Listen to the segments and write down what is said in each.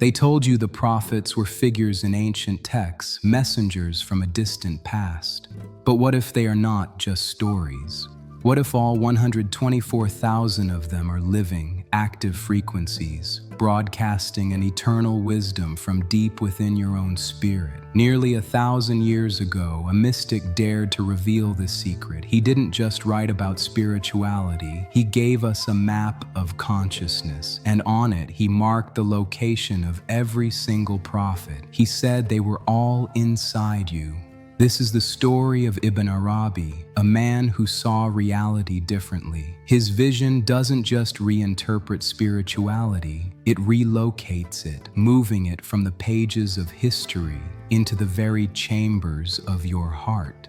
They told you the prophets were figures in ancient texts, messengers from a distant past. But what if they are not just stories? What if all 124,000 of them are living, active frequencies, broadcasting an eternal wisdom from deep within your own spirit? Nearly 1,000 years ago, a mystic dared to reveal this secret. He didn't just write about spirituality, he gave us a map of consciousness, and on it he marked the location of every single prophet. He said they were all inside you. This is the story of Ibn Arabi, a man who saw reality differently. His vision doesn't just reinterpret spirituality, it relocates it, moving it from the pages of history into the very chambers of your heart.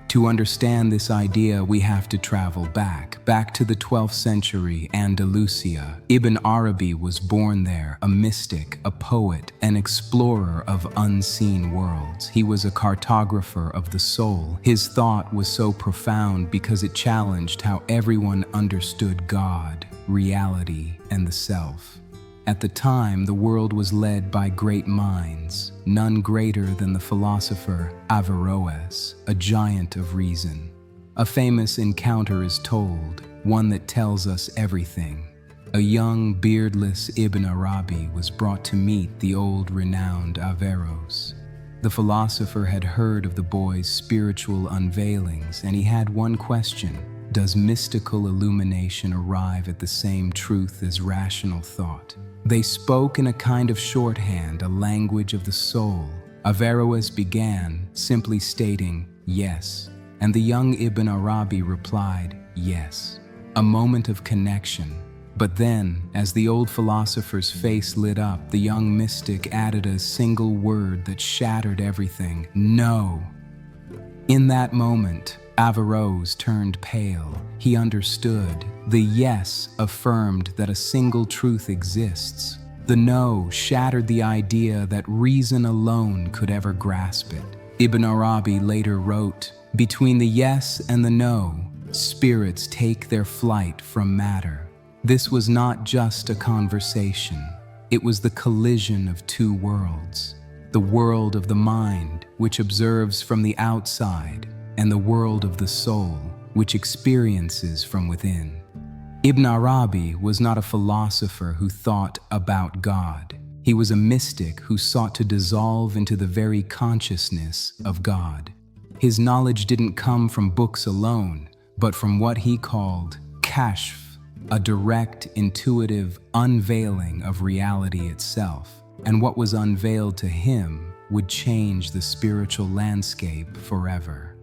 To understand this idea, we have to travel back to the 12th century Andalusia. Ibn Arabi was born there, a mystic, a poet, an explorer of unseen worlds. He was a cartographer of the soul. His thought was so profound because it challenged how everyone understood God, reality, and the self. At the time, the world was led by great minds, none greater than the philosopher Averroes, a giant of reason. A famous encounter is told, one that tells us everything. A young, beardless Ibn Arabi was brought to meet the old renowned Averroes. The philosopher had heard of the boy's spiritual unveilings, and he had one question: does mystical illumination arrive at the same truth as rational thought? They spoke in a kind of shorthand, a language of the soul. Averroes began, simply stating, "Yes," and the young Ibn Arabi replied, "Yes." A moment of connection. But then, as the old philosopher's face lit up, the young mystic added a single word that shattered everything: "No." In that moment, Averroes turned pale. He understood. The yes affirmed that a single truth exists. The no shattered the idea that reason alone could ever grasp it. Ibn Arabi later wrote, "Between the yes and the no, spirits take their flight from matter." This was not just a conversation. It was the collision of two worlds. The world of the mind, which observes from the outside, and the world of the soul, which experiences from within. Ibn Arabi was not a philosopher who thought about God. He was a mystic who sought to dissolve into the very consciousness of God. His knowledge didn't come from books alone, but from what he called kashf, a direct, intuitive unveiling of reality itself. And what was unveiled to him would change the spiritual landscape forever.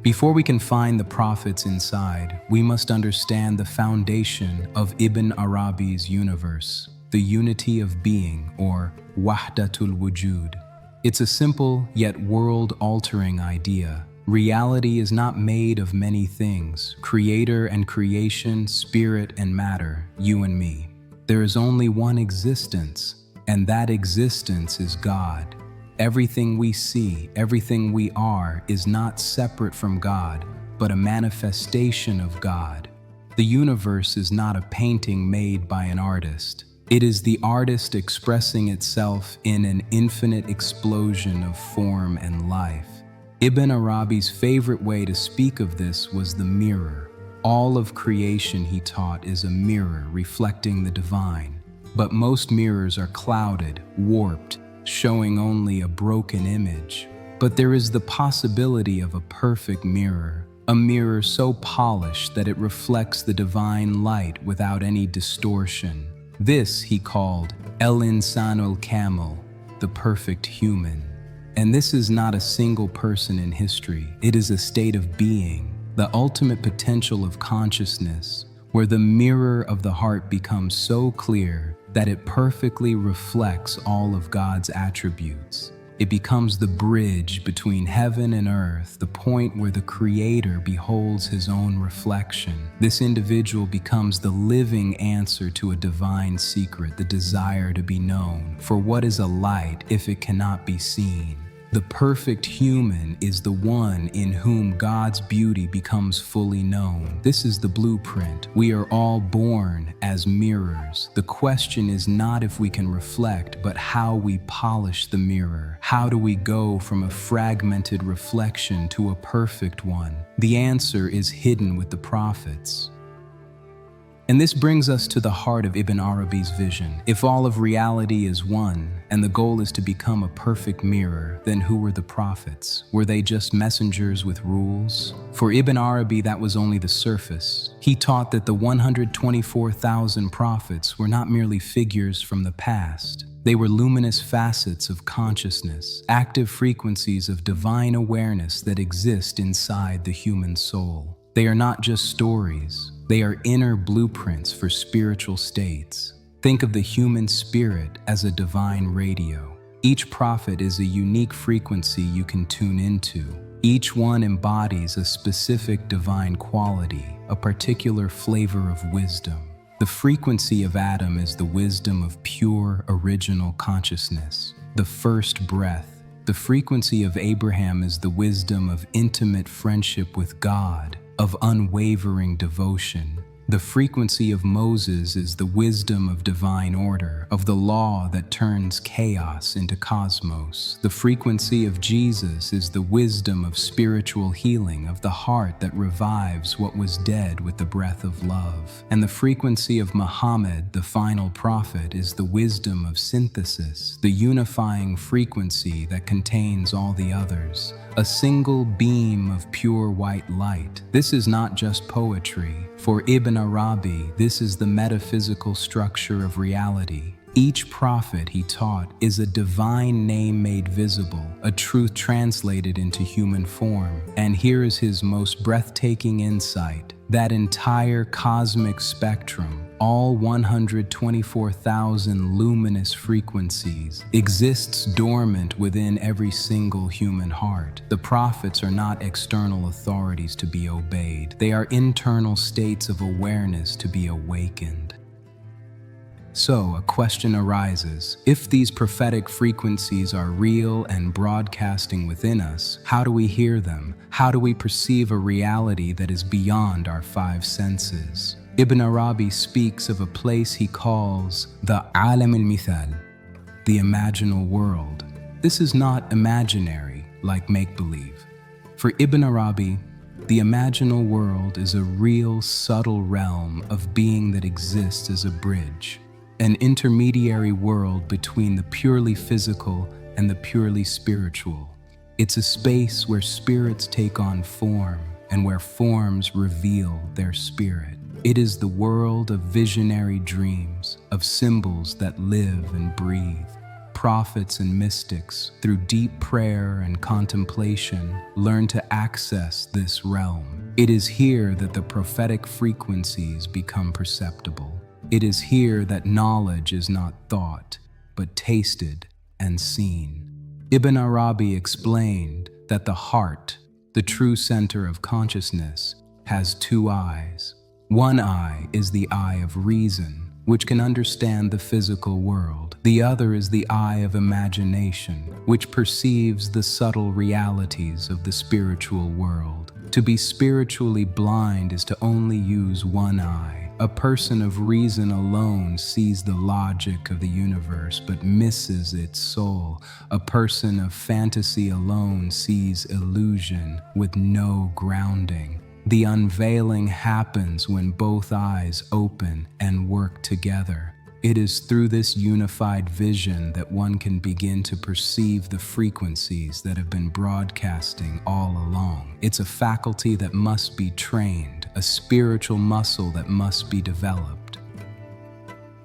Before we can find the prophets inside, we must understand the foundation of Ibn Arabi's universe, the unity of being, or wahdatul wujud. It's a simple yet world-altering idea. Reality is not made of many things: creator and creation, spirit and matter, you and me. There is only one existence, and that existence is God. Everything we see, everything we are, is not separate from God, but a manifestation of God. The universe is not a painting made by an artist. It is the artist expressing itself in an infinite explosion of form and life. Ibn Arabi's favorite way to speak of this was the mirror. All of creation, he taught, is a mirror reflecting the divine. But most mirrors are clouded, warped, showing only a broken image. But there is the possibility of a perfect mirror, a mirror so polished that it reflects the divine light without any distortion. This he called el-insanul kamil, the perfect human. And this is not a single person in history. It is a state of being, the ultimate potential of consciousness, where the mirror of the heart becomes so clear that it perfectly reflects all of God's attributes. It becomes the bridge between heaven and earth, the point where the Creator beholds his own reflection. This individual becomes the living answer to a divine secret, the desire to be known. For what is a light if it cannot be seen? The perfect human is the one in whom God's beauty becomes fully known. This is the blueprint. We are all born as mirrors. The question is not if we can reflect, but how we polish the mirror. How do we go from a fragmented reflection to a perfect one? The answer is hidden with the prophets. And this brings us to the heart of Ibn Arabi's vision. If all of reality is one, and the goal is to become a perfect mirror, then who were the prophets? Were they just messengers with rules? For Ibn Arabi, that was only the surface. He taught that the 124,000 prophets were not merely figures from the past. They were luminous facets of consciousness, active frequencies of divine awareness that exist inside the human soul. They are not just stories. They are inner blueprints for spiritual states. Think of the human spirit as a divine radio. Each prophet is a unique frequency you can tune into. Each one embodies a specific divine quality, a particular flavor of wisdom. The frequency of Adam is the wisdom of pure, original consciousness, the first breath. The frequency of Abraham is the wisdom of intimate friendship with God, of unwavering devotion. The frequency of Moses is the wisdom of divine order, of the law that turns chaos into cosmos. The frequency of Jesus is the wisdom of spiritual healing, of the heart that revives what was dead with the breath of love. And the frequency of Muhammad, the final prophet, is the wisdom of synthesis, the unifying frequency that contains all the others. A single beam of pure white light. This is not just poetry. For Ibn Arabi, this is the metaphysical structure of reality. Each prophet, he taught, is a divine name made visible, a truth translated into human form. And here is his most breathtaking insight. That entire cosmic spectrum, all 124,000 luminous frequencies, exists dormant within every single human heart. The prophets are not external authorities to be obeyed. They are internal states of awareness to be awakened. So, a question arises. If these prophetic frequencies are real and broadcasting within us, how do we hear them? How do we perceive a reality that is beyond our five senses? Ibn Arabi speaks of a place he calls the alam al-mithal, the imaginal world. This is not imaginary, like make-believe. For Ibn Arabi, the imaginal world is a real, subtle realm of being that exists as a bridge. An intermediary world between the purely physical and the purely spiritual. It's a space where spirits take on form and where forms reveal their spirit. It is the world of visionary dreams, of symbols that live and breathe. Prophets and mystics, through deep prayer and contemplation, learn to access this realm. It is here that the prophetic frequencies become perceptible. It is here that knowledge is not thought, but tasted and seen. Ibn Arabi explained that the heart, the true center of consciousness, has two eyes. One eye is the eye of reason, which can understand the physical world. The other is the eye of imagination, which perceives the subtle realities of the spiritual world. To be spiritually blind is to only use one eye. A person of reason alone sees the logic of the universe but misses its soul. A person of fantasy alone sees illusion with no grounding. The unveiling happens when both eyes open and work together. It is through this unified vision that one can begin to perceive the frequencies that have been broadcasting all along. It's a faculty that must be trained, a spiritual muscle that must be developed.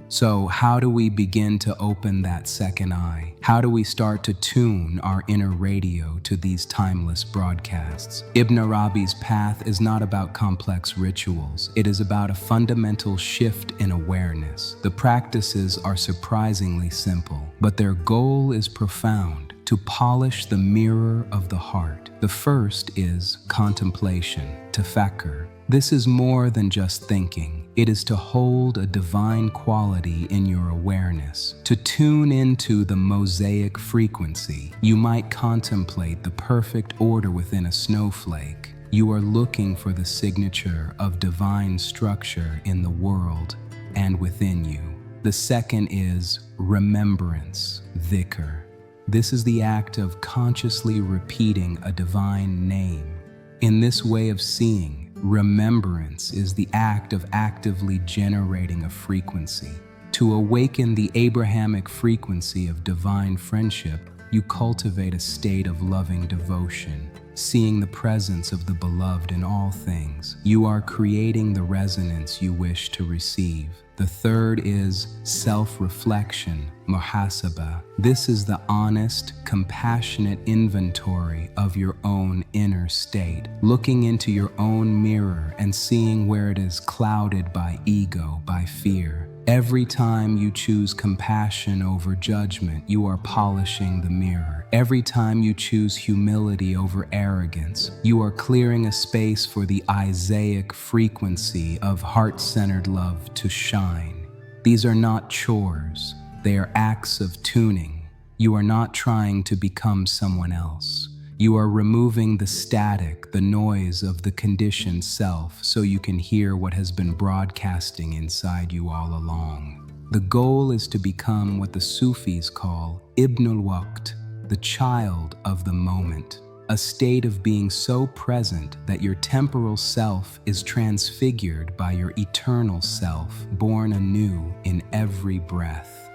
So, how do we begin to open that second eye? How do we start to tune our inner radio to these timeless broadcasts? Ibn Arabi's path is not about complex rituals. It is about a fundamental shift in awareness. The practices are surprisingly simple, but their goal is profound: to polish the mirror of the heart. The first is contemplation, tafakkur. This is more than just thinking. It is to hold a divine quality in your awareness, to tune into the mosaic frequency. You might contemplate the perfect order within a snowflake. You are looking for the signature of divine structure in the world. and within you. The second is remembrance, dhikr. This is the act of consciously repeating a divine name. In this way of seeing, remembrance is the act of actively generating a frequency. To awaken the Abrahamic frequency of divine friendship, you cultivate a state of loving devotion. Seeing the presence of the beloved in all things, you are creating the resonance you wish to receive. The third is self-reflection, muhasabah. This is the honest, compassionate inventory of your own inner state, looking into your own mirror and seeing where it is clouded by ego, by fear. Every time you choose compassion over judgment, you are polishing the mirror. Every time you choose humility over arrogance, you are clearing a space for the Isaiah frequency of heart-centered love to shine. These are not chores, they are acts of tuning. You are not trying to become someone else. You are removing the static, the noise of the conditioned self so you can hear what has been broadcasting inside you all along. The goal is to become what the Sufis call Ibn al-Waqt, the child of the moment, a state of being so present that your temporal self is transfigured by your eternal self, born anew in every breath.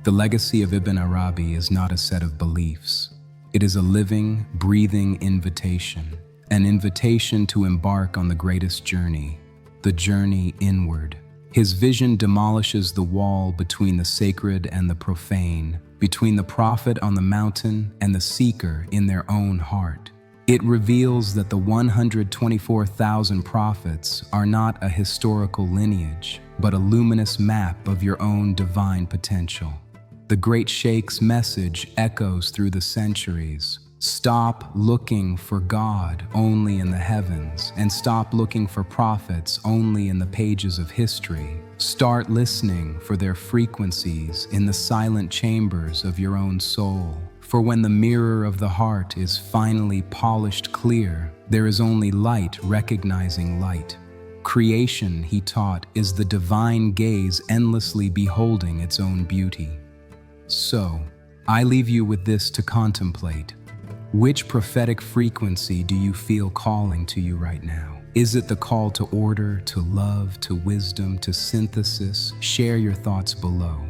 The legacy of Ibn Arabi is not a set of beliefs. It is a living, breathing invitation, an invitation to embark on the greatest journey, the journey inward. His vision demolishes the wall between the sacred and the profane, between the prophet on the mountain and the seeker in their own heart. It reveals that the 124,000 prophets are not a historical lineage, but a luminous map of your own divine potential. The great Sheikh's message echoes through the centuries. Stop looking for God only in the heavens, and stop looking for prophets only in the pages of history. Start listening for their frequencies in the silent chambers of your own soul. For when the mirror of the heart is finally polished clear, there is only light recognizing light. Creation, he taught, is the divine gaze endlessly beholding its own beauty. So, I leave you with this to contemplate. Which prophetic frequency do you feel calling to you right now? Is it the call to order, to love, to wisdom, to synthesis? Share your thoughts below.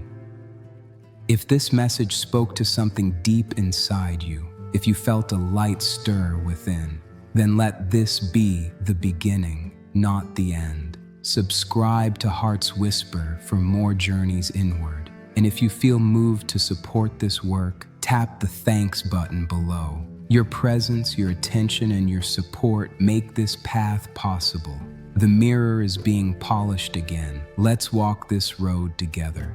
If this message spoke to something deep inside you, if you felt a light stir within, then let this be the beginning, not the end. Subscribe to Heart's Whisper for more journeys inward. And if you feel moved to support this work, tap the thanks button below. Your presence, your attention, and your support make this path possible. The mirror is being polished again. Let's walk this road together.